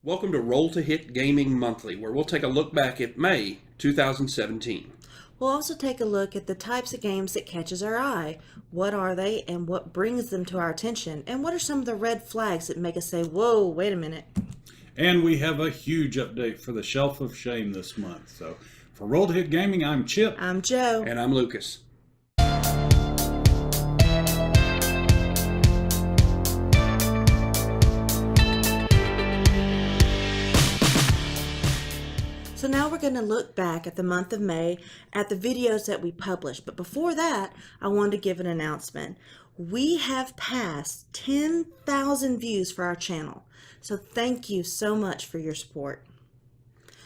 Welcome to Roll to Hit Gaming Monthly, where we'll take a look back at May 2017. We'll also take a look at the types of games that catches our eye. What are they and what brings them to our attention? And what are some of the red flags that make us say, whoa, wait a minute. And we have a huge update for the Shelf of Shame this month. So for Roll to Hit Gaming, I'm Chip. I'm Joe. And I'm Lucas. So now we're going to look back at the month of May at the videos that we published. But before that, I wanted to give an announcement. We have passed 10,000 views for our channel. So thank you so much for your support.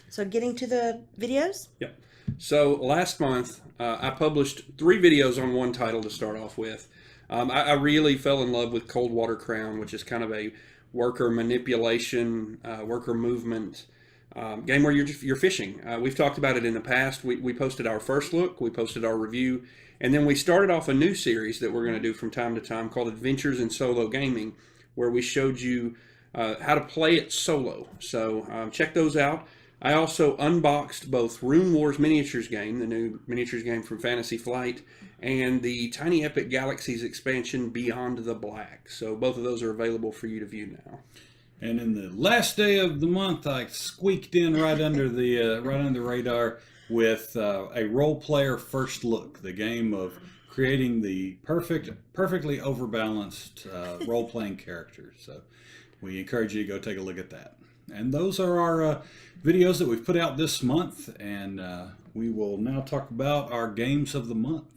So getting to the videos? Yep. So last month, I published 3 videos on one title to start off with. I really fell in love with Cold Water Crown, which is kind of a worker manipulation, worker movement game where you're fishing. We've talked about it in the past. We posted our first look, we posted our review, and then we started off a new series that we're going to do from time to time called Adventures in Solo Gaming, where we showed you how to play it solo. So check those out. I also unboxed both Rune Wars Miniatures game, the new miniatures game from Fantasy Flight, and the Tiny Epic Galaxies expansion Beyond the Black. So both of those are available for you to view now. And in the last day of the month, I squeaked in right under the radar with a role player first look, the game of creating the perfectly overbalanced role playing characters. So we encourage you to go take a look at that. And those are our videos that we've put out this month, and we will now talk about our games of the month.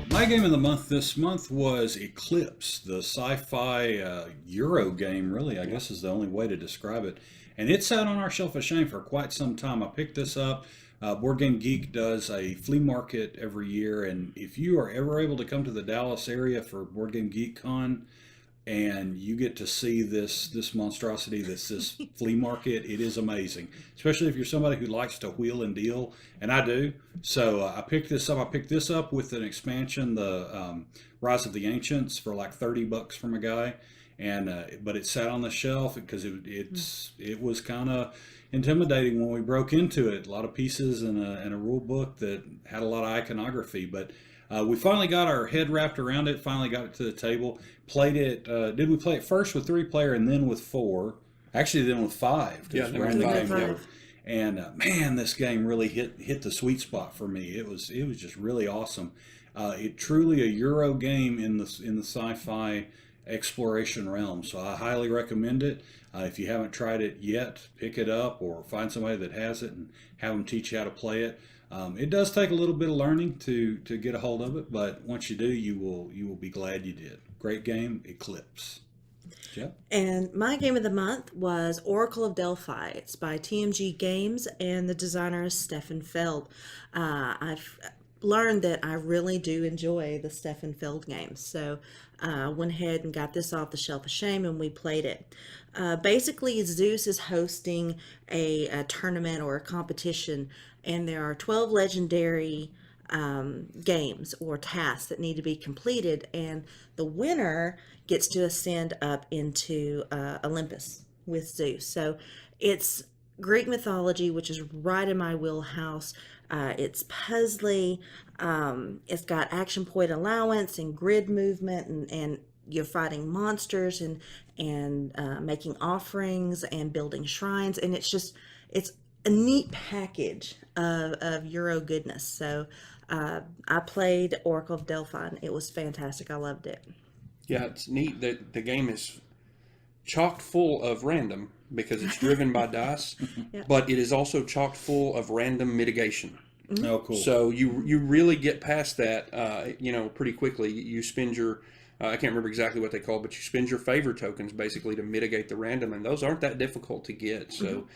My game of the month this month was Eclipse, the sci-fi Euro game, really, I guess is the only way to describe it. And it's out on our Shelf of Shame for quite some time. I picked this up. Board Game Geek does a flea market every year, and if you are ever able to come to the Dallas area for Board Game Geek Con, and you get to see this monstrosity, this flea market, it is amazing. Especially if you're somebody who likes to wheel and deal, and I do. So I picked this up. I picked this up with an expansion, the Rise of the Ancients, for like $30 from a guy, and but it sat on the shelf because it was kind of intimidating when we broke into it. A lot of pieces and a rule book that had a lot of iconography, but. We finally got our head wrapped around it, finally got it to the table, played it. Did we play it first with 3 player and then with 4? Actually, then with 5. Yeah, then with 5. And man, this game really hit the sweet spot for me. It was just really awesome. It truly a Euro game in the sci-fi exploration realm. So I highly recommend it. If you haven't tried it yet, pick it up or find somebody that has it and have them teach you how to play it. It does take a little bit of learning to get a hold of it, but once you do, you will be glad you did. Great game, Eclipse. Jeff? And my game of the month was Oracle of Delphi. It's by TMG Games, and the designer is Stefan Feld. I've learned that I really do enjoy the Stefan Feld games, so I went ahead and got this off the Shelf of Shame, and we played it. Basically, Zeus is hosting a tournament or a competition, and there are 12 legendary games or tasks that need to be completed, and the winner gets to ascend up into Olympus with Zeus. So it's Greek mythology, which is right in my wheelhouse. It's puzzly. It's got action point allowance and grid movement, and you're fighting monsters and making offerings and building shrines, and it's a neat package of Euro goodness. So I played Oracle of Delphi, and it was fantastic. I loved it. Yeah, it's neat that the game is chock full of random because it's driven by dice, Yeah. but it is also chock full of random mitigation. Oh, cool. So you really get past that, pretty quickly. You spend your, I can't remember exactly what they call, but you spend your favor tokens basically to mitigate the random, and those aren't that difficult to get. So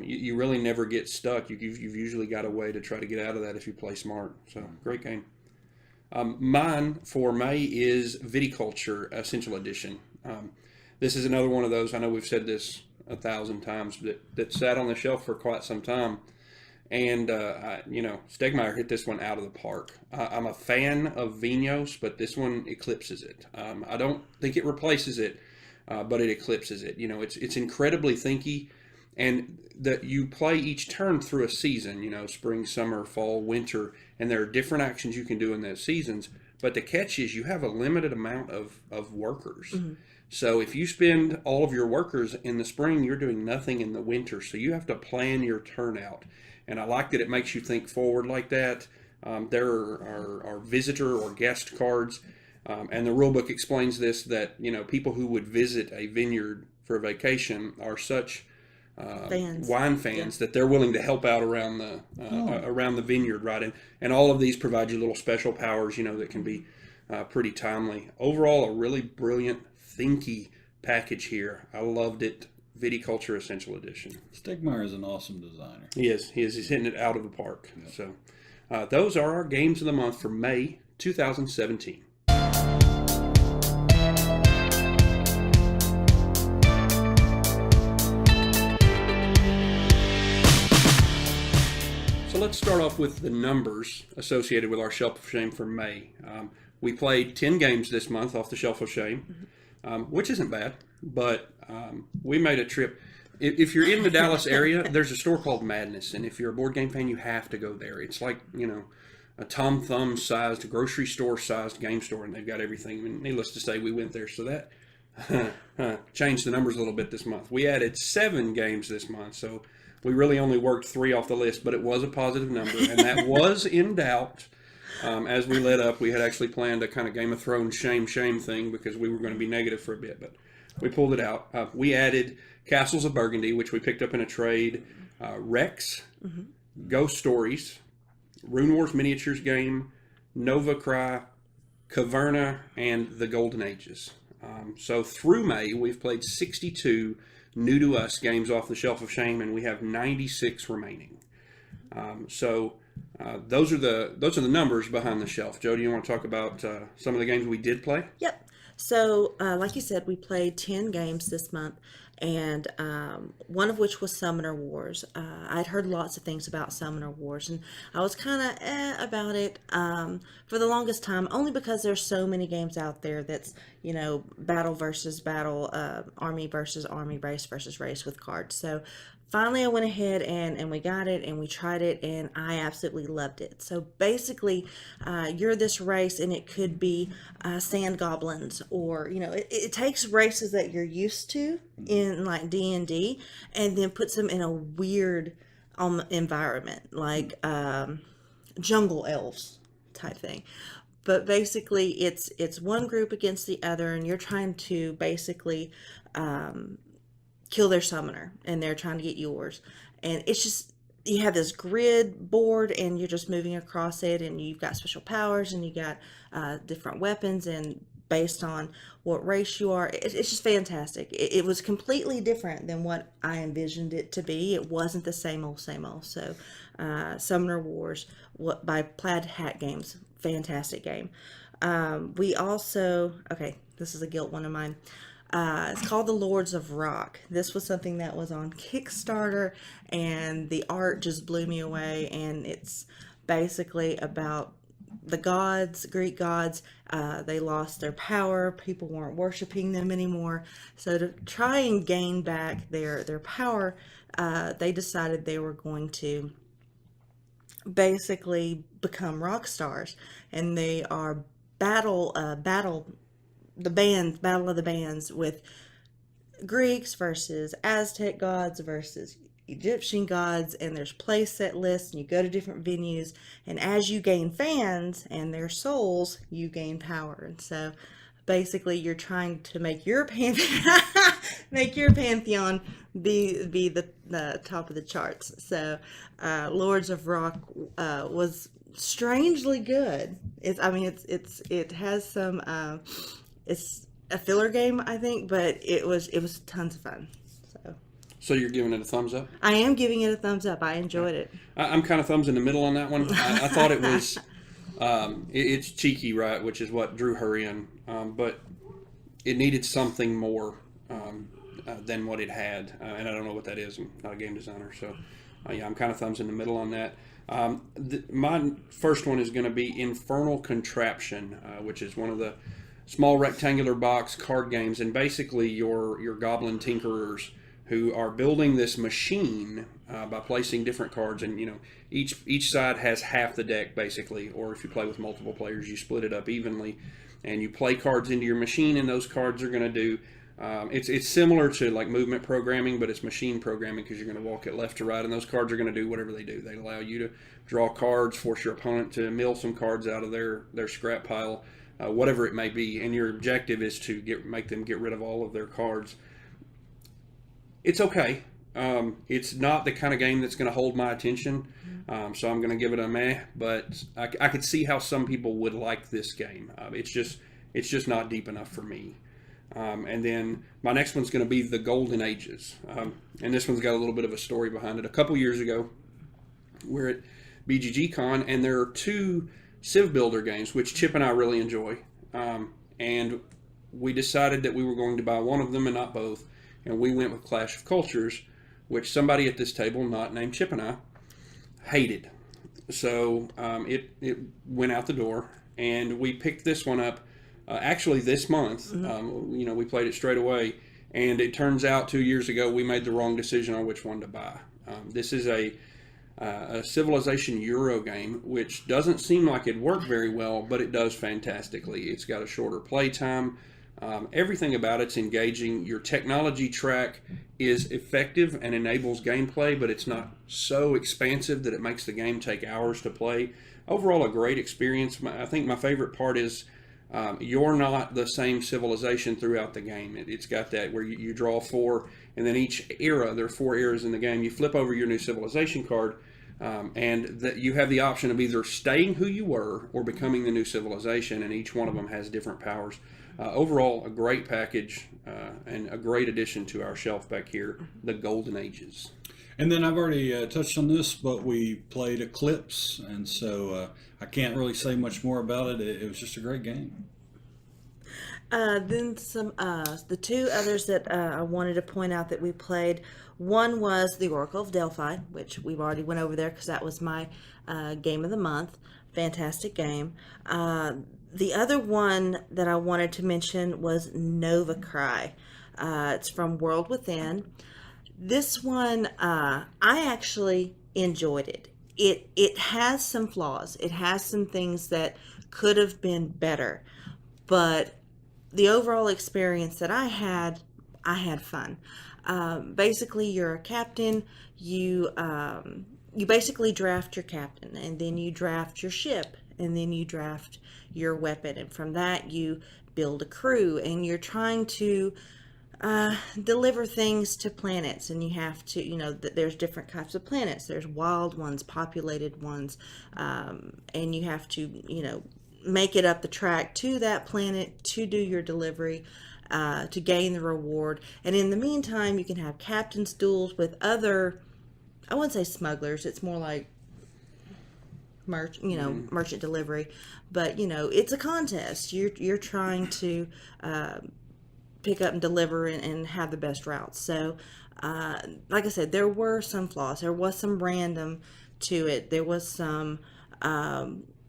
you really never get stuck. You've usually got a way to try to get out of that if you play smart. So great game. Mine for May is Viticulture Essential Edition. This is another one of those, I know we've said this 1,000 times, that sat on the shelf for quite some time. And Stegmeyer hit this one out of the park. I'm a fan of Vinos, but this one eclipses it. I don't think it replaces it, but it eclipses it. It's incredibly thinky, and that you play each turn through a season. Spring, summer, fall, winter, and there are different actions you can do in those seasons. But the catch is you have a limited amount of workers. Mm-hmm. So if you spend all of your workers in the spring, you're doing nothing in the winter. So you have to plan your turnout. And I like that it makes you think forward like that. There are visitor or guest cards. And the rulebook explains this, that people who would visit a vineyard for a vacation are such wine fans that they're willing to help out around the vineyard, right? And all of these provide you little special powers, that can be pretty timely. Overall, a really brilliant, thinky package here. I loved it. Viticulture Essential Edition. Stegmeyer is an awesome designer. He is. He's hitting it out of the park. Yep. So those are our games of the month for May 2017. So let's start off with the numbers associated with our Shelf of Shame for May. We played 10 games this month off the Shelf of Shame, which isn't bad, but we made a trip. If you're in the Dallas area, there's a store called Madness, and if you're a board game fan, you have to go there. It's like, a Tom Thumb sized, grocery store sized game store, and they've got everything. And needless to say, we went there, so that changed the numbers a little bit this month. We added 7 games this month, so we really only worked 3 off the list, but it was a positive number, and that was in doubt. As we led up, we had actually planned a kind of Game of Thrones shame thing because we were going to be negative for a bit, but we pulled it out. We added Castles of Burgundy, which we picked up in a trade, Rex, Ghost Stories, Rune Wars Miniatures game, Nova Cry, Caverna, and the Golden Ages. So through May, we've played 62 new to us games off the Shelf of Shame, and we have 96 remaining. Those are the numbers behind the shelf. Joe, do you want to talk about some of the games we did play? Yep. So, like you said, we played 10 games this month, and one of which was Summoner Wars. I'd heard lots of things about Summoner Wars, and I was kind of about it for the longest time, only because there's so many games out there that's, battle versus battle, army versus army, race versus race with cards. So finally I went ahead and we got it and we tried it, and I absolutely loved it. So basically, you're this race, and it could be sand goblins, or it takes races that you're used to in like D&D and then puts them in a weird environment, like jungle elves type thing. But basically, it's one group against the other, and you're trying to basically kill their summoner, and they're trying to get yours. And it's just, you have this grid board, and you're just moving across it, and you've got special powers, and you got different weapons, and based on what race you are, it's just fantastic. It was completely different than what I envisioned it to be. It wasn't the same old. So Summoner Wars by Plaid Hat Games, fantastic game. We also, this is a guilt one of mine. It's called The Lords of Rock. This was something that was on Kickstarter, and the art just blew me away. And it's basically about the gods, Greek gods. They lost their power. People weren't worshiping them anymore. So to try and gain back their power, they decided they were going to basically become rock stars, and they are battle of the bands with Greeks versus Aztec gods versus Egyptian gods, and there's play set lists, and you go to different venues, and as you gain fans and their souls, you gain power. And so basically you're trying to make your pantheon be the top of the charts. So Lords of Rock was strangely good. It has some it's a filler game, I think, but it was tons of fun. So you're giving it a thumbs up? I am giving it a thumbs up. I enjoyed it. I'm kind of thumbs in the middle on that one. I thought it was it's cheeky, right, which is what drew her in, but it needed something more than what it had, and I don't know what that is. I'm not a game designer, so Yeah, I'm kind of thumbs in the middle on that. My first one is going to be Infernal Contraption, which is one of the small rectangular box card games, and basically your goblin tinkerers who are building this machine by placing different cards, and each side has half the deck basically, or if you play with multiple players, you split it up evenly, and you play cards into your machine, and those cards are going to do. It's similar to like movement programming, but it's machine programming because you're going to walk it left to right, and those cards are going to do whatever they do. They allow you to draw cards, force your opponent to mill some cards out of their scrap pile, whatever it may be, and your objective is to make them get rid of all of their cards. It's okay. It's not the kind of game that's going to hold my attention, so I'm going to give it a meh. But I could see how some people would like this game. It's just not deep enough for me. And then my next one's going to be The Golden Ages, and this one's got a little bit of a story behind it. A couple years ago, we're at BGG Con, and there are two Civ Builder games which Chip and I really enjoy, and we decided that we were going to buy one of them and not both. And we went with Clash of Cultures, which somebody at this table, not named Chip and I, hated. So it went out the door, and we picked this one up actually this month. We played it straight away, and it turns out 2 years ago we made the wrong decision on which one to buy. This is a Civilization Euro game, which doesn't seem like it'd work very well, but it does fantastically. It's got a shorter play time. Everything about it's engaging. Your technology track is effective and enables gameplay, but it's not so expansive that it makes the game take hours to play. Overall, a great experience. I think my favorite part is you're not the same civilization throughout the game. It's got that where you draw 4, and then each era, there are 4 eras in the game, you flip over your new civilization card, and that you have the option of either staying who you were or becoming the new civilization, and each one of them has different powers. Overall, a great package and a great addition to our shelf back here, The Golden Ages. And then I've already touched on this, but we played Eclipse, and so I can't really say much more about it. It was just a great game. Then the two others that I wanted to point out that we played. One was the Oracle of Delphi, which we've already went over there because that was my game of the month. Fantastic game. The other one that I wanted to mention was Nova Cry. It's from World Within. This one, I actually enjoyed it. It has some flaws. It has some things that could have been better, but the overall experience that I had fun. Basically, you're a captain. You basically draft your captain, and then you draft your ship, and then you draft your weapon, and from that you build a crew, and you're trying to deliver things to planets, and you have to, there's different types of planets. There's wild ones, populated ones, and you have to, make it up the track to that planet to do your delivery, to gain the reward. And in the meantime, you can have captain's duels with other, I wouldn't say smugglers, it's more like merchant delivery, but it's a contest. You're trying to pick up and deliver and have the best routes. So like I said, there were some flaws. There was some random to it. There was some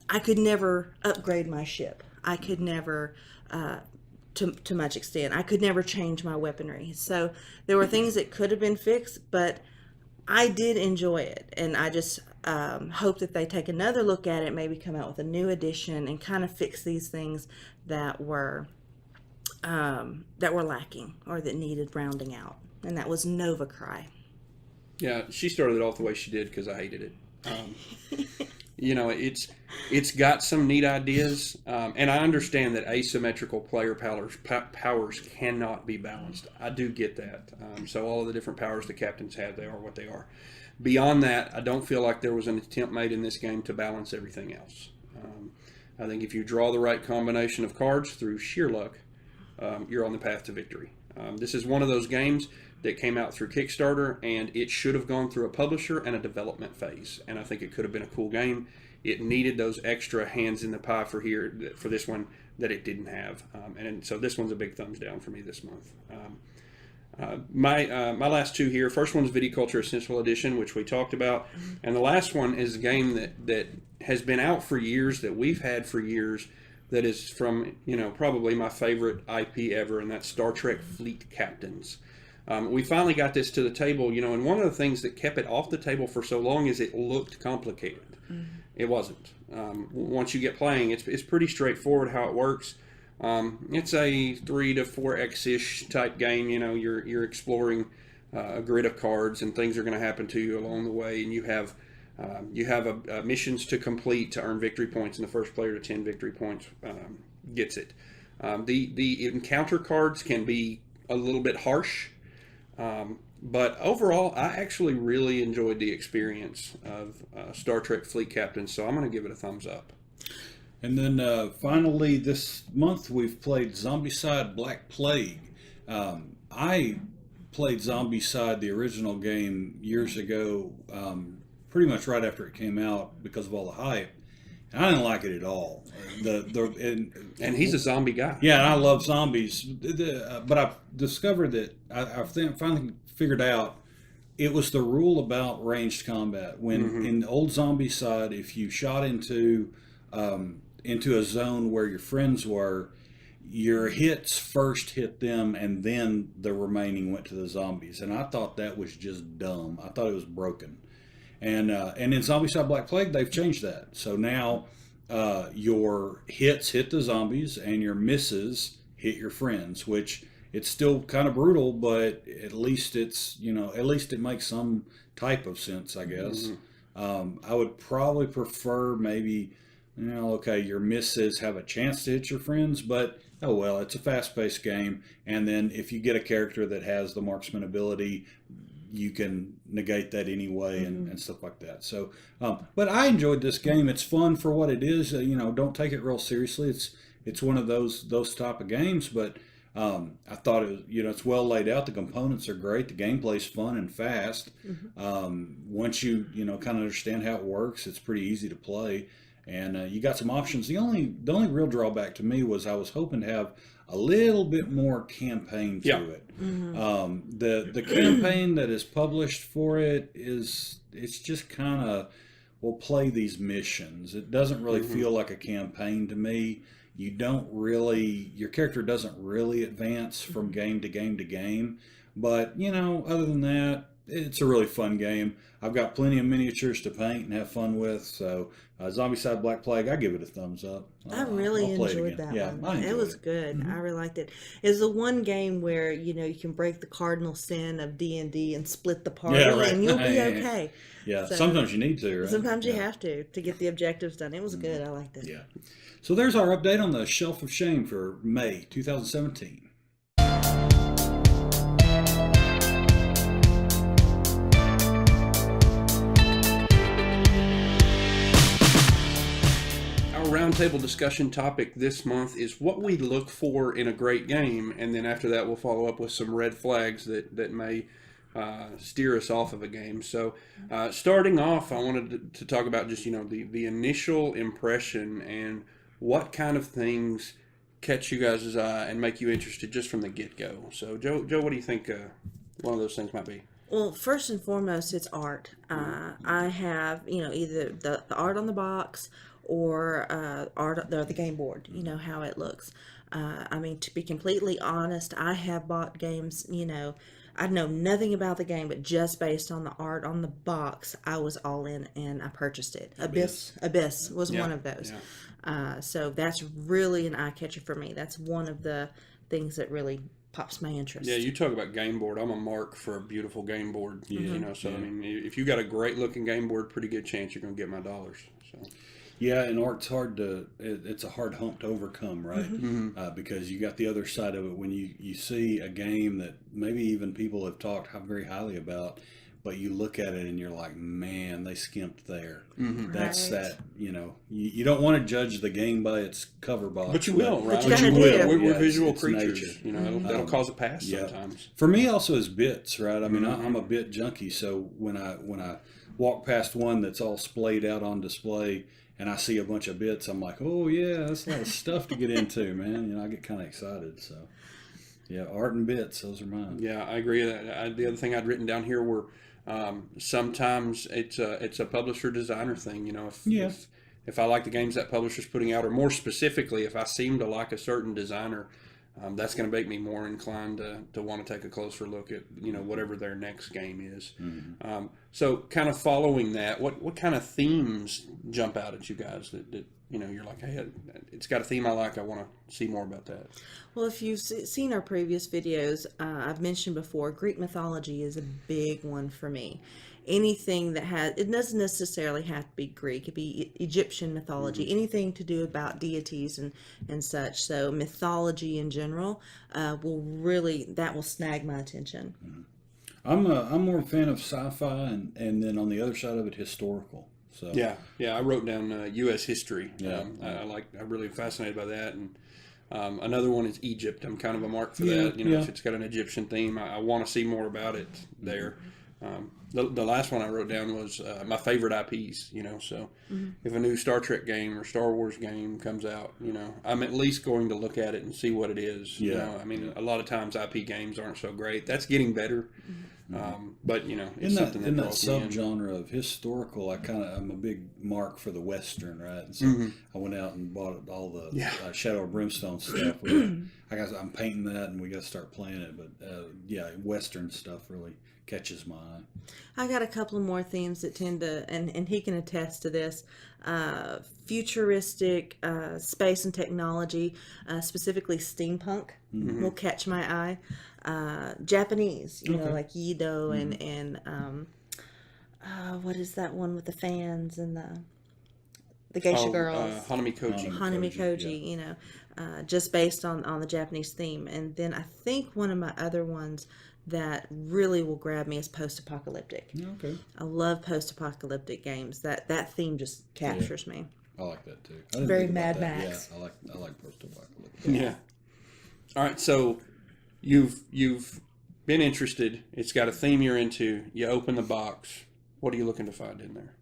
I could never upgrade my ship. I could never to much extent. I could never change my weaponry. So there were things that could have been fixed, but I did enjoy it, and I just hope that they take another look at it, maybe come out with a new edition and kind of fix these things that were lacking or that needed rounding out. And that was Nova Cry. Yeah, she started it off the way she did because I hated it. It's got some neat ideas, and I understand that asymmetrical player powers cannot be balanced. I do get that. So all of the different powers the captains have, they are what they are. Beyond that, I don't feel like there was an attempt made in this game to balance everything else. I think if you draw the right combination of cards through sheer luck, you're on the path to victory. This is one of those games that came out through Kickstarter, and it should have gone through a publisher and a development phase. And I think it could have been a cool game. It needed those extra hands in the pie for this one that it didn't have. And so this one's a big thumbs down for me this month. My last two here. First one's Viticulture Essential Edition, which we talked about, and the last one is a game that has been out for years, that we've had for years, that is from probably my favorite IP ever, and that's Star Trek Fleet Captains. We finally got this to the table, and one of the things that kept it off the table for so long is it looked complicated. It wasn't. Once you get playing, it's pretty straightforward how it works. It's a 3 to 4x-ish type game. You're exploring a grid of cards, and things are going to happen to you along the way, and you have missions to complete to earn victory points, and the first player to 10 victory points gets it. The encounter cards can be a little bit harsh, but overall, I actually really enjoyed the experience of Star Trek Fleet Captains, so I'm going to give it a thumbs up. And then finally, this month we've played Zombicide Black Plague. I played Zombicide, the original game, years ago, pretty much right after it came out because of all the hype. And I didn't like it at all. And he's a zombie guy. Yeah, and I love zombies. But I've discovered that I finally figured out it was the rule about ranged combat. When in old Zombicide, if you shot into a zone where your friends were, your hits first hit them, and then the remaining went to the zombies. And I thought that was just dumb. I thought it was broken. And in Zombicide Black Plague, they've changed that. So now your hits hit the zombies, and your misses hit your friends. Which it's still kind of brutal, but at least it's at least it makes some type of sense, I guess. I would probably prefer maybe. Okay, your misses have a chance to hit your friends, but oh well, it's a fast-paced game. And then if you get a character that has the marksman ability, you can negate that anyway and stuff like that. So, but I enjoyed this game. It's fun for what it is. Don't take it real seriously. It's one of those type of games, but I thought it was, it's well laid out. The components are great. The gameplay's fun and fast. Once you kind of understand how it works, it's pretty easy to play. And you got some options. The only real drawback to me was I was hoping to have a little bit more campaign to it. The campaign that is published for it's just kind of, we'll play these missions. It doesn't really feel like a campaign to me. Your character doesn't really advance from game to game to game. But, other than that, it's a really fun game. I've got plenty of miniatures to paint and have fun with. So, Zombicide Black Plague, I give it a thumbs up. I really enjoyed that one. It was good. I really liked it. It's the one game where you can break the cardinal sin of D&D and split the party, and you'll be okay. Yeah, so, sometimes you need to, right? Sometimes you have to get the objectives done. It was good. I liked it. Yeah. So there's our update on the Shelf of Shame for May 2017. Roundtable discussion topic this month is what we look for in a great game, and then after that we'll follow up with some red flags that may steer us off of a game. So starting off, I wanted to talk about just the initial impression and what kind of things catch you guys' eye and make you interested just from the get-go. So Joe, what do you think one of those things might be? Well, first and foremost, it's art. I have either the art on the box or art or the game board, how it looks. To be completely honest, I have bought games, I know nothing about the game, but just based on the art on the box, I was all in and I purchased it. Abyss was one of those. Yeah. So that's really an eye catcher for me. That's one of the things that really pops my interest. Yeah, you talk about game board. I'm a mark for a beautiful game board. So if you got a great looking game board, pretty good chance you're going to get my dollars. So. Yeah, and art's it's a hard hump to overcome, right? Because you got the other side of it when you see a game that maybe even people have talked very highly about, but you look at it and you're like, man, they skimped there. That's that, you don't want to judge the game by its cover box. But you will, right? But you will. We're visual creatures. That'll cause a pass sometimes. For me also is bits, right? I mean, I'm a bit junkie, so when I walk past one that's all splayed out on display, and I see a bunch of bits, I'm like, oh yeah, that's a lot of stuff to get into, man. I get kind of excited. So, Yeah, art and bits, those are mine. Yeah, I agree. The other thing I'd written down here were sometimes it's a publisher designer thing. You know, Yeah. if I like the games that publisher's putting out, or more specifically, if I seem to like a certain designer, that's going to make me more inclined to want to take a closer look at whatever their next game is. So, kind of following that, what kind of themes jump out at you guys that you're like, hey, it's got a theme I like. I want to see more about that. Well, if you've seen our previous videos, I've mentioned before, Greek mythology is a big one for me. Anything that it doesn't necessarily have to be Greek. It could be Egyptian mythology, anything to do about deities and such. So mythology in general will snag my attention. I'm more a fan of sci-fi and then on the other side of it, historical. So Yeah, I wrote down U.S. history. Yeah. I'm really fascinated by that, and another one is Egypt. I'm kind of a mark for Yeah, that. yeah. If it's got an Egyptian theme, I want to see more about it there. The last one I wrote down was my favorite IPs. So if a new Star Trek game or Star Wars game comes out, I'm at least going to look at it and see what it is. Yeah. I mean, a lot of times IP games aren't so great. That's getting better. But it's something in that draws me in. subgenre of historical, I'm a big mark for the Western, right? And so I went out and bought all the Shadow of Brimstone stuff. I'm painting that, and we got to start playing it. But Western stuff really catches my eye. I got a couple of more themes that tend to, and he can attest to this, futuristic space and technology, specifically steampunk, will catch my eye. Japanese, like Yido and what is that one with the fans and the geisha girls? Hanami Koji. Hanami Koji, just based on the Japanese theme. And then I think one of my other ones that really will grab me is post-apocalyptic. Okay. I love post-apocalyptic games. That theme just captures me. I like that too. I didn't Very think about Mad that. Max. Yeah, I like post-apocalyptic. Yeah. All right, so you've been interested. It's got a theme you're into. You open the box. What are you looking to find in there?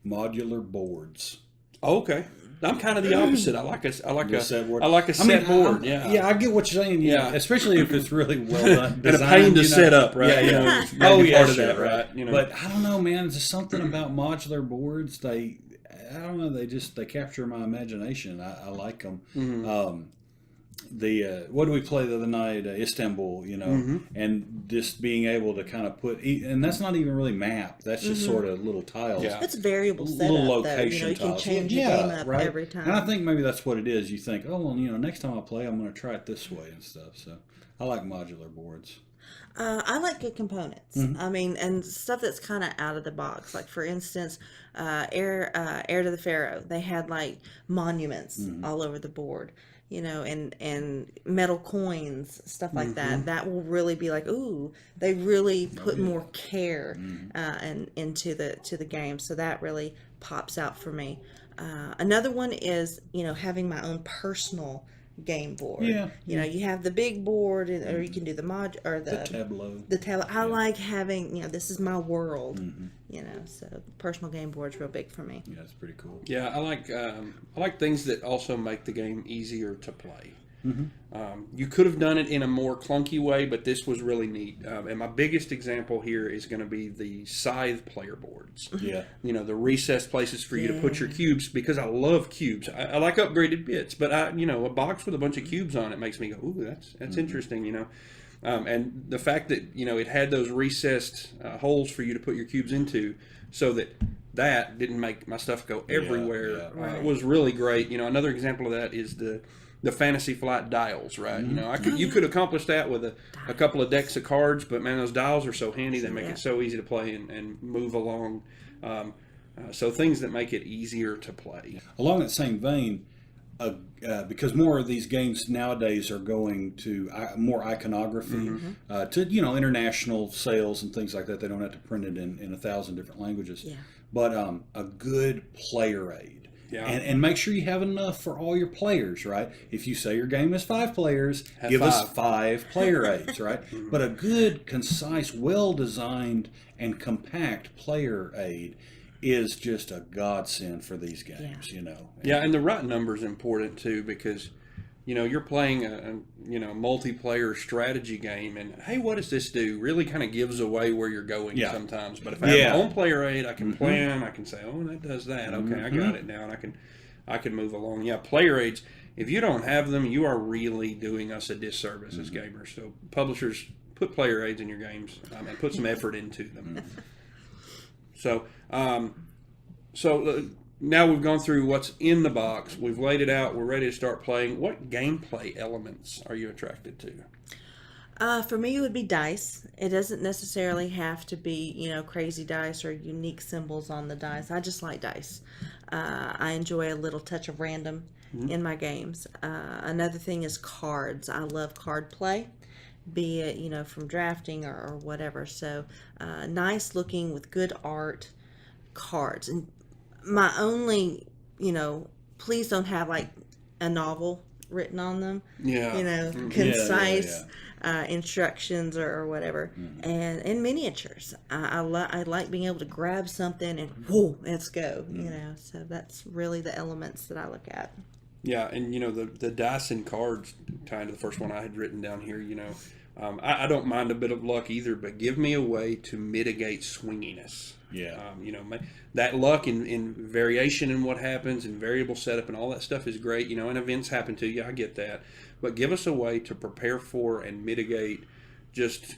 Modular boards. Oh, okay. I'm kind of the opposite. I like a set board. Yeah, I get what you're saying. Yeah, especially if it's really well done. And a pain to set up, right? Yeah. Part of that, right? But I don't know, man. There's something about modular boards. I don't know. They capture my imagination. I like them. What did we play the other night? Istanbul, and just being able to kind of and that's not even really map. That's just sort of little tiles. Yeah. It's variable setup, little location you can tiles. change your game up every time. And I think maybe that's what it is. You think, oh, well, next time I play, I'm going to try it this way and stuff. So I like modular boards. I like good components. I mean, and stuff that's kind of out of the box. Like, for instance, Heir to the Pharaoh. They had like monuments all over the board. And metal coins, stuff like that. That will really be like, ooh, they really put more care into the game. So that really pops out for me. Another one is, having my own personal game board. Yeah. You have the big board, or you can do the mod or the tableau. The tableau. I like having, this is my world. So personal game board's real big for me. Yeah, it's pretty cool. Yeah, I like things that also make the game easier to play. You could have done it in a more clunky way, but this was really neat. And my biggest example here is going to be the Scythe player boards. Yeah. The recessed places for you to put your cubes, because I love cubes. I like upgraded bits, but a box with a bunch of cubes on it makes me go, ooh, that's interesting, and the fact that, it had those recessed holes for you to put your cubes into, so that didn't make my stuff go everywhere, was really great. Another example of that is the Fantasy Flight dials, right? You could accomplish that with a couple of decks of cards, but man, those dials are so handy. They make it so easy to play and move along. So things that make it easier to play. Along that same vein, because more of these games nowadays are going to more iconography, to international sales and things like that. They don't have to print it in 1,000 different languages. Yeah. But a good player aid. Yeah. And make sure you have enough for all your players, right? If you say your game is 5 players, give us 5 player aids, right? But a good, concise, well-designed, and compact player aid is just a godsend for these games, Yeah, and the right number is important too, because you're playing a multiplayer strategy game, and hey, what does this do? Really kind of gives away where you're going sometimes. But if I have my own player aid, I can plan. I can say, oh, that does that. Okay, I got it now, and I can move along. Yeah, player aids. If you don't have them, you are really doing us a disservice as gamers. So publishers, put player aids in your games and put some effort into them. So, now we've gone through what's in the box. We've laid it out. We're ready to start playing. What gameplay elements are you attracted to? For me, it would be dice. It doesn't necessarily have to be, crazy dice or unique symbols on the dice. I just like dice. I enjoy a little touch of random in my games. Another thing is cards. I love card play, be it, from drafting or whatever. So, nice looking with good art cards. And my only, please don't have like a novel written on them. Yeah. Concise instructions or whatever. And miniatures. I like being able to grab something and whoa, let's go. So that's really the elements that I look at. Yeah, and the dice and cards, kind of the first one I had written down here. I don't mind a bit of luck either, but give me a way to mitigate swinginess. Yeah. That luck in variation in what happens and variable setup and all that stuff is great. And events happen to you. I get that. But give us a way to prepare for and mitigate just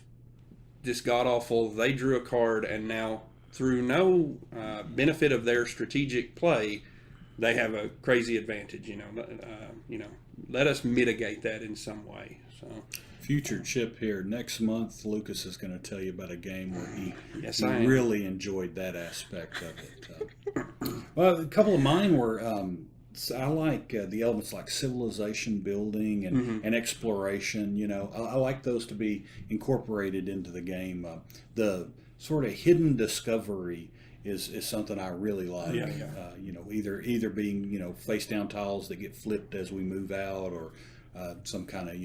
this god-awful, they drew a card and now through no benefit of their strategic play, they have a crazy advantage. Let us mitigate that in some way. So. Future Chip here. Next month, Lucas is going to tell you about a game where he really enjoyed that aspect of it. Well, a couple of mine were, I like the elements like civilization building and exploration. I like those to be incorporated into the game. The sort of hidden discovery is something I really like. Either being, face down tiles that get flipped as we move out, or some kind of,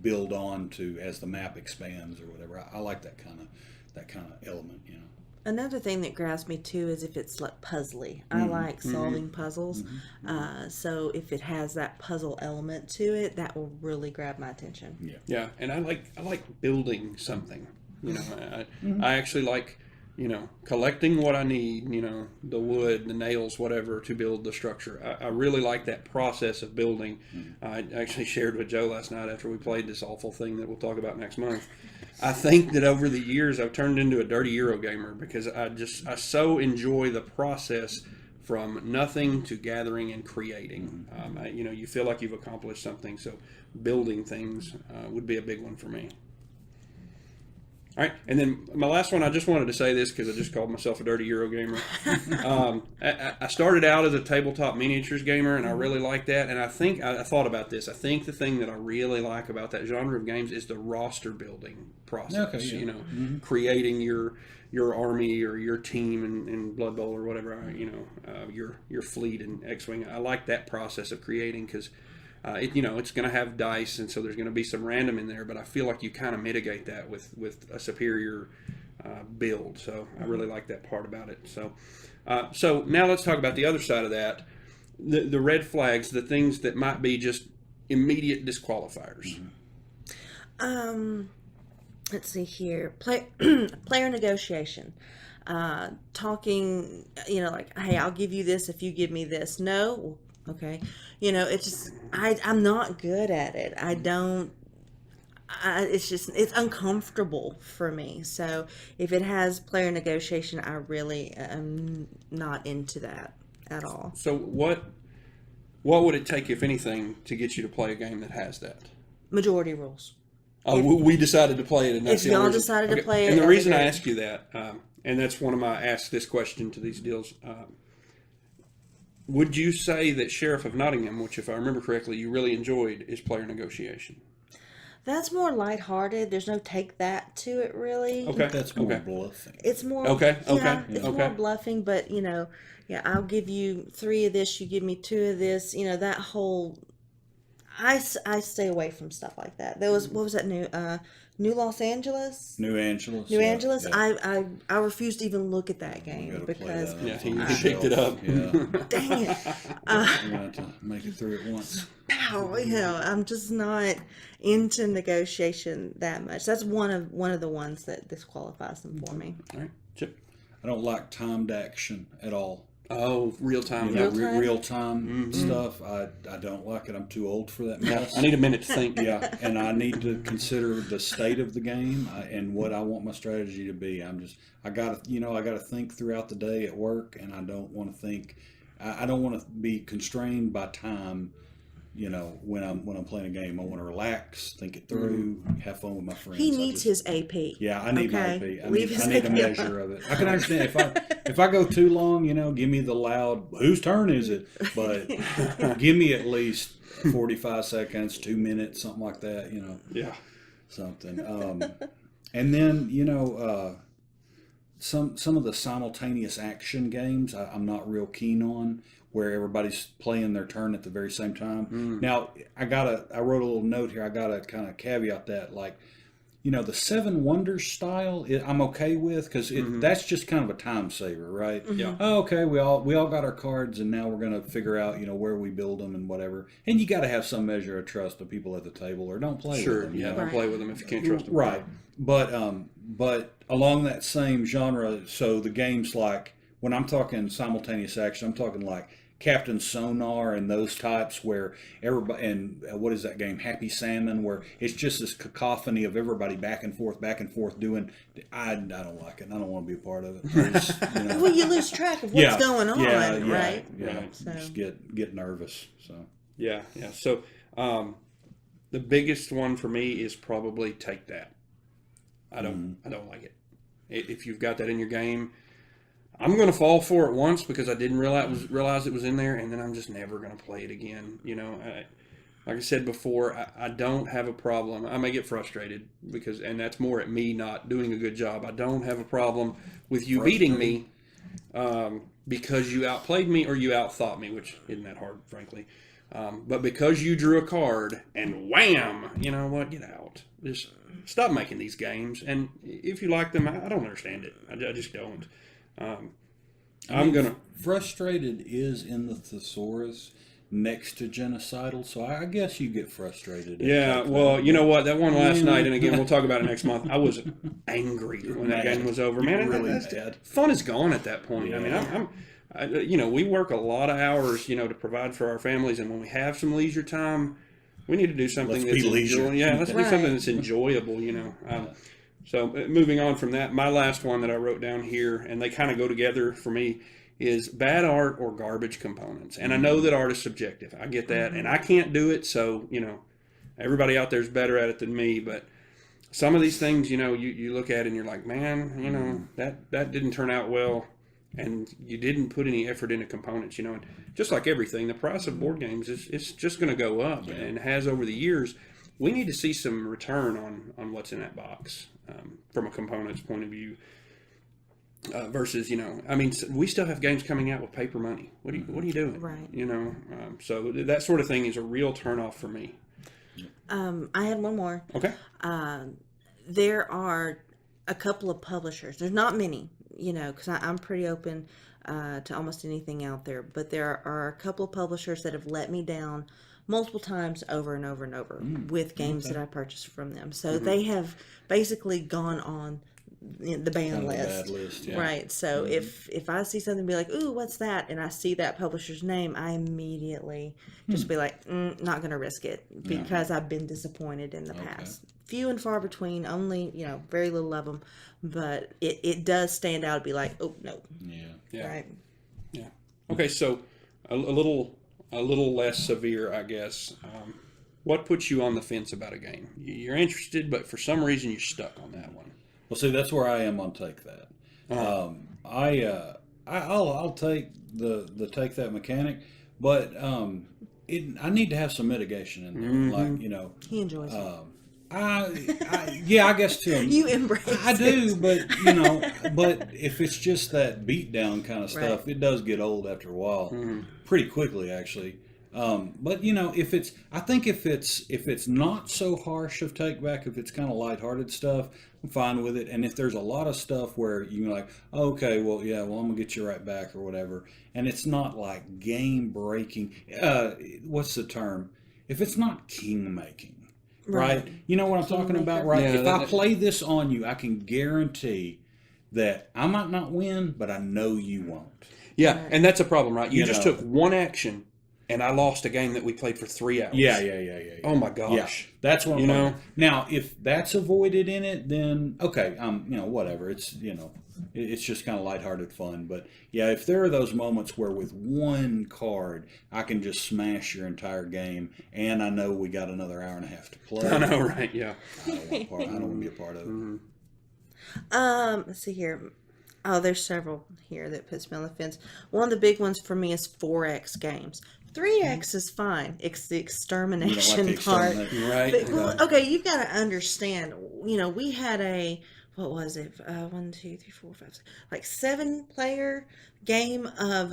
build on to as the map expands or whatever. I like that kind of element. Another thing that grabs me too is if it's like puzzly. I like solving puzzles. So if it has that puzzle element to it, that will really grab my attention. Yeah, and I like building something. I actually like collecting what I need, the wood, the nails, whatever, to build the structure. I really like that process of building. I actually shared with Joe last night after we played this awful thing that we'll talk about next month. I think that over the years I've turned into a dirty Euro gamer because I so enjoy the process from nothing to gathering and creating. You feel like you've accomplished something, so building things would be a big one for me. All right, and then my last one, I just wanted to say this because I just called myself a dirty Euro gamer. I started out as a tabletop miniatures gamer, and I really like that. And I thought about this. I think the thing that I really like about that genre of games is the roster building process. Okay, yeah. Creating your army or your team in Blood Bowl or whatever. Your fleet in X-Wing. I like that process of creating because. It's going to have dice, and so there's going to be some random in there, but I feel like you kind of mitigate that with a superior build. So I really like that part about it. So now let's talk about the other side of that, the red flags, the things that might be just immediate disqualifiers. Let's see here. Player negotiation. Talking, like, hey, I'll give you this if you give me this. No. Okay. It's just, I'm not good at it. It's uncomfortable for me. So if it has player negotiation, I really am not into that at all. So what would it take, if anything, to get you to play a game that has that? Majority rules. We decided to play it. And that's if y'all decided to play it. And the reason I ask you that, and that's one of my ask this question to these deals, would you say that Sheriff of Nottingham, which if I remember correctly you really enjoyed, is player negotiation? That's more lighthearted. There's no take that to it, really. Okay. That's more bluffing. It's more... Okay. It's more bluffing, but, I'll give you 3 of this, you give me 2 of this. That whole... I stay away from stuff like that. There was... What was that new... New Los Angeles. New Angeles. New yeah, Angeles. yeah. I refuse to even look at that We game gotta play because that. Yeah, It's he on the picked it shelf. up. Yeah. dang it. We're gonna have to make it through it once. Pow, I'm just not into negotiation that much. That's one of the ones that disqualifies them for me. All right, Chip. I don't like timed action at all. Oh, real time. You know, Real-time? real-time stuff. I don't like it. I'm too old for that Yeah, mess. I need a minute to think. Yeah, and I need to consider the state of the game and what I want my strategy to be. I gotta think throughout the day at work, and I don't want to think. I don't want to be constrained by time. You know, when I'm playing a game, I want to relax, think it through, have fun with my friends. He needs his AP. Yeah, I need my Okay. AP. Leave his I need a AP. measure of it. I can understand if I go too long, give me the loud whose turn is it? But give me at least 45 seconds, 2 minutes, something like that. Yeah. Something. And then some of the simultaneous action games I'm not real keen on, where everybody's playing their turn at the very same time. Now I wrote a little note here. I gotta kind of caveat that, like, the Seven Wonders style, I'm okay with, because that's just kind of a time saver, right? Yeah. Oh, okay, we all got our cards, and now we're gonna figure out where we build them and whatever. And you got to have some measure of trust of people at the table, or don't play Sure. with them. Yeah. you know? Don't play with them if you can't trust them. Right. But along that same genre, so the games like, when I'm talking simultaneous action, I'm talking like Captain Sonar and those types, where everybody, and what is that game, Happy Salmon, where it's just this cacophony of everybody back and forth doing. I don't like it. I don't want to be a part of it. Well, you lose track of what's going on, right? Yeah. Right. So. Just get nervous. So Yeah. Yeah. So, the biggest one for me is probably Take That. I don't like it. If you've got that in your game, I'm going to fall for it once because I didn't realize it was in there, and then I'm just never going to play it again. Like I said before, I don't have a problem. I may get frustrated and that's more at me not doing a good job. I don't have a problem with you beating me because you outplayed me or you outthought me, which isn't that hard, frankly. But because you drew a card and wham, you know what? Get out. Just stop making these games. And if you like them, I don't understand it. I just don't. Frustrated is in the thesaurus next to genocidal, so I guess you get frustrated. Yeah, well, you know what? That one last night, and again, we'll talk about it next month. I was angry when that game was over. Man, really that's mad. Fun is gone at that point. Yeah. I mean, we work a lot of hours, to provide for our families, and when we have some leisure time, we need to do something Let's be leisure. Yeah, let's do Right. something that's enjoyable. So moving on from that, my last one that I wrote down here, and they kind of go together for me, is bad art or garbage components. And I know that art is subjective. I get that, and I can't do it. So everybody out there is better at it than me. But some of these things, you look at it and you're like, man, that didn't turn out well, and you didn't put any effort into components. And just like everything, the price of board games is just going to go up, and has over the years. We need to see some return on what's in that box from a components point of view. Versus, we still have games coming out with paper money. What are you doing? Right. So that sort of thing is a real turnoff for me. I had one more. Okay. There are a couple of publishers. There's not many, because I'm pretty open to almost anything out there. But there are a couple of publishers that have let me down multiple times over and over and over with games that I purchased from them. So they have basically gone on the ban list. Bad list, yeah. Right. So if I see something, be like, ooh, what's that? And I see that publisher's name, I immediately just be like, not going to risk it because I've been disappointed in the past. Few and far between, only, very little of them. But it does stand out to be like, oh, no. Yeah. Right. Yeah. Okay. So a little less severe, I guess. What puts you on the fence about a game? You're interested, but for some reason you're stuck on that one. Well, see, that's where I am on Take That. I'll take the Take That mechanic, but I need to have some mitigation in there. Like, He enjoys it. I guess to him. You embrace I do, but but if it's just that beatdown kind of stuff, Right. it does get old after a while, pretty quickly actually. But you know, I think if it's not so harsh of take back, if it's kind of lighthearted stuff, I'm fine with it. And if there's a lot of stuff where you're like, oh, okay, well, yeah, well, I'm gonna get you right back or whatever, and it's not like game breaking. What's the term? If it's not king making, right? You know what I'm talking about, right? Yeah, if I play this on you, I can guarantee that I might not win, but I know you won't. Yeah, and that's a problem, right? You You just know. took one action, and I lost a game that we played for 3 hours. Yeah. Oh my gosh. Yeah, that's what You I'm know? talking. Now, if that's avoided in it, then okay, you know, whatever. It's it's just kind of lighthearted fun. But yeah, if there are those moments where with one card I can just smash your entire game, and I know we got another hour and a half to play. I know, right? Yeah. I don't want to be a part of it. Mm-hmm. Let's see here. Oh, there's several here that puts me on the fence. One of the big ones for me is 4X games. 3X is fine. It's the You don't extermination like the part. exterminate. Right. But, well, okay, you've got to understand. You know, we had what was it? 1, 2, 3, 4, 5, 6, like 7-player game of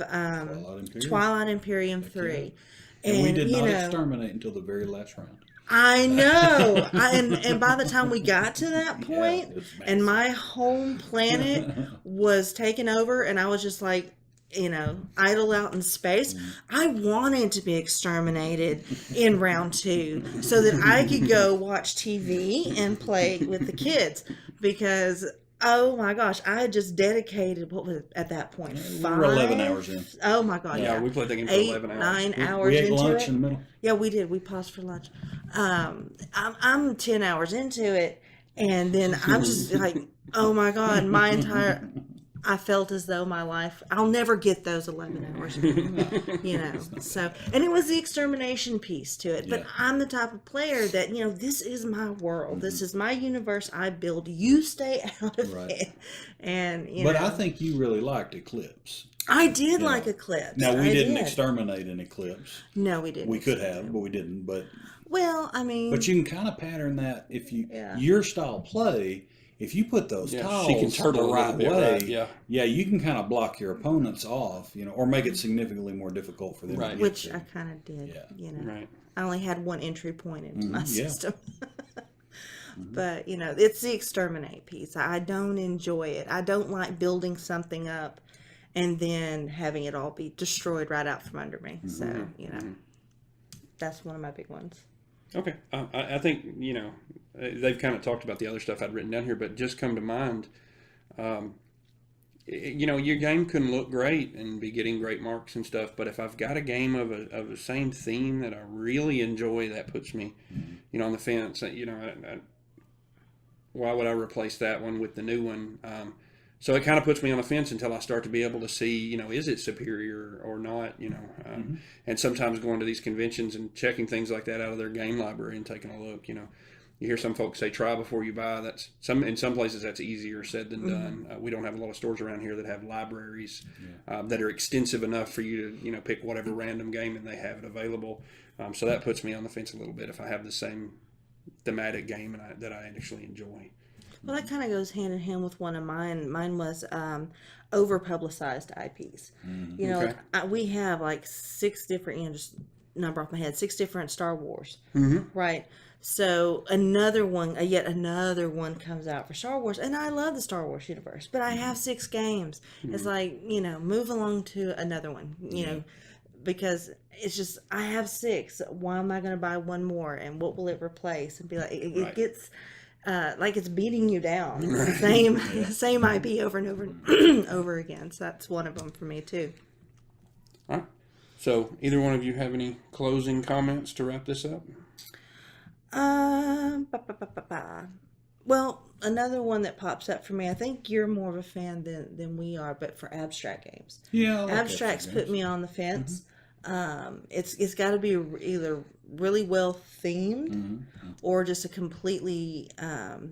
Twilight Imperium 3. And we did you not know, exterminate until the very last round. I know. And by the time we got to that point, it's massive. and my home planet was taken over, and I was just like, you know, idle out in space, I wanted to be exterminated in round 2 so that I could go watch TV and play with the kids, because oh my gosh, I had just dedicated, what was it at that point? We 5? were 11 hours in. Oh my god, Yeah, yeah. we played the game for 8, 11 hours. 9 hours We ate into lunch it. in the middle. Yeah, we did. We paused for lunch. I'm 10 hours into it, and then I'm just like, oh my god, I felt as though my life, I'll never get those 11 hours, you know. So, and it was the extermination piece to it. But Yeah. I'm the type of player that, you know, this is my world. This is my universe I build. You stay out of Right. it. And, you But know. I think you really liked Eclipse. I did you like know. Eclipse. Now, we I didn't did. exterminate an Eclipse. No, we didn't. We could have, but we didn't. But Well, I mean. you can kind of pattern that if Yeah. your style play. If you put those Yeah, tiles she can turtle the a right little bit, way, right, yeah. you can kind of block your opponents off, you know, or make it significantly more difficult for them Right. to get Which to. I kind of did, Yeah. you know. Right. I only had one entry point into my yeah. system. But, you know, it's the exterminate piece. I don't enjoy it. I don't like building something up and then having it all be destroyed right out from under me. So, you know, that's one of my big ones. Okay. I think, you know, they've kind of talked about the other stuff I'd written down here, but just come to mind, you know, your game can look great and be getting great marks and stuff, but if I've got a game of the same theme that I really enjoy, that puts me, you know, on the fence. You know, why would I replace that one with the new one? So it kind of puts me on the fence until I start to be able to see, you know, is it superior or not, you know. And sometimes going to these conventions and checking things like that out of their game library and taking a look, you know. You hear some folks say try before you buy. In some places that's easier said than done. We don't have a lot of stores around here that have libraries that are extensive enough for you to, you know, pick whatever random game and they have it available. So that puts me on the fence a little bit if I have the same thematic game that I actually enjoy. Well, that kind of goes hand in hand with one of mine. Mine was over publicized IPs. You know, Okay. we have like 6 different, you know, just number off my head, 6 different Star Wars. Right. So yet another one comes out for Star Wars, and I love the Star Wars universe, but I have 6 games. It's like, you know, move along to another one, you know, because it's just, I have 6. Why am I going to buy one more, and what will it replace? And be like, it gets like it's beating you down. Same IP over and over and over again. So that's one of them for me too. All right. So either one of you have any closing comments to wrap this up? Well, another one that pops up for me, I think you're more of a fan than we are, but for abstract games. Yeah, I like Abstracts abstract put me on the fence. It's got to be either really well themed or just a completely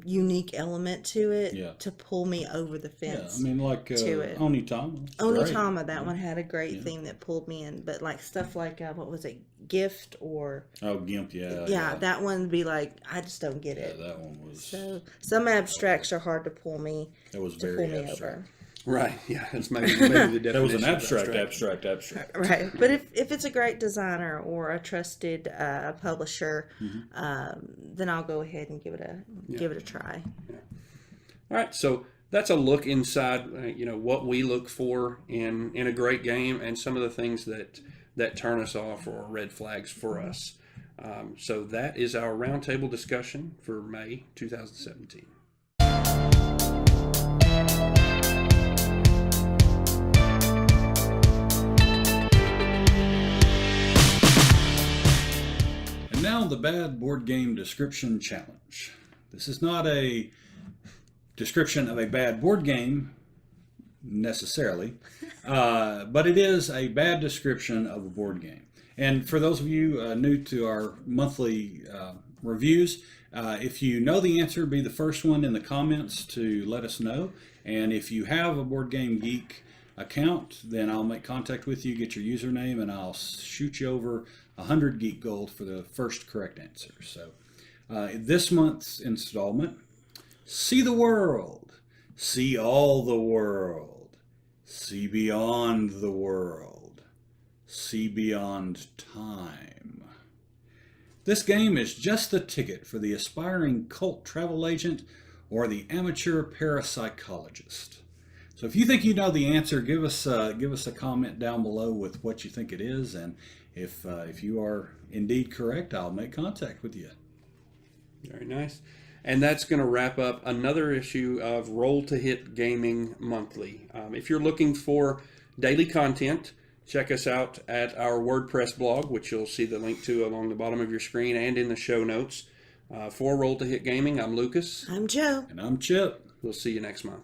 unique element to it to pull me over the fence. I mean, like to it. Onitama. Onitama, that one had a great theme that pulled me in, but like stuff like what was it, Gift or GIMP, yeah, that one would be like, I just don't get it. That one was. So some abstracts are hard to pull me. That was to very pull me abstract. over. Right. Yeah. That's maybe the definition. That was an of abstract. Right. But if it's a great designer or a trusted publisher, then I'll go ahead and give it a try. All right. So that's a look inside, what we look for in a great game and some of the things that turn us off or are red flags for us. So that is our roundtable discussion for May 2017. And now the Bad Board Game Description Challenge. This is not a description of a bad board game necessarily, but it is a bad description of a board game. And for those of you new to our monthly reviews, if you know the answer, be the first one in the comments to let us know. And if you have a Board Game Geek account, then I'll make contact with you, get your username, and I'll shoot you over 100 Geek Gold for the first correct answer. So this month's installment, see the world, see all the world, see beyond the world, see beyond time. This game is just the ticket for the aspiring cult travel agent or the amateur parapsychologist. So if you think you know the answer, give us a comment down below with what you think it is, and if you are indeed correct, I'll make contact with you. Very nice. And that's going to wrap up another issue of Roll to Hit Gaming Monthly. If you're looking for daily content, check us out at our WordPress blog, which you'll see the link to along the bottom of your screen and in the show notes. For Roll to Hit Gaming, I'm Lucas. I'm Joe. And I'm Chip. We'll see you next month.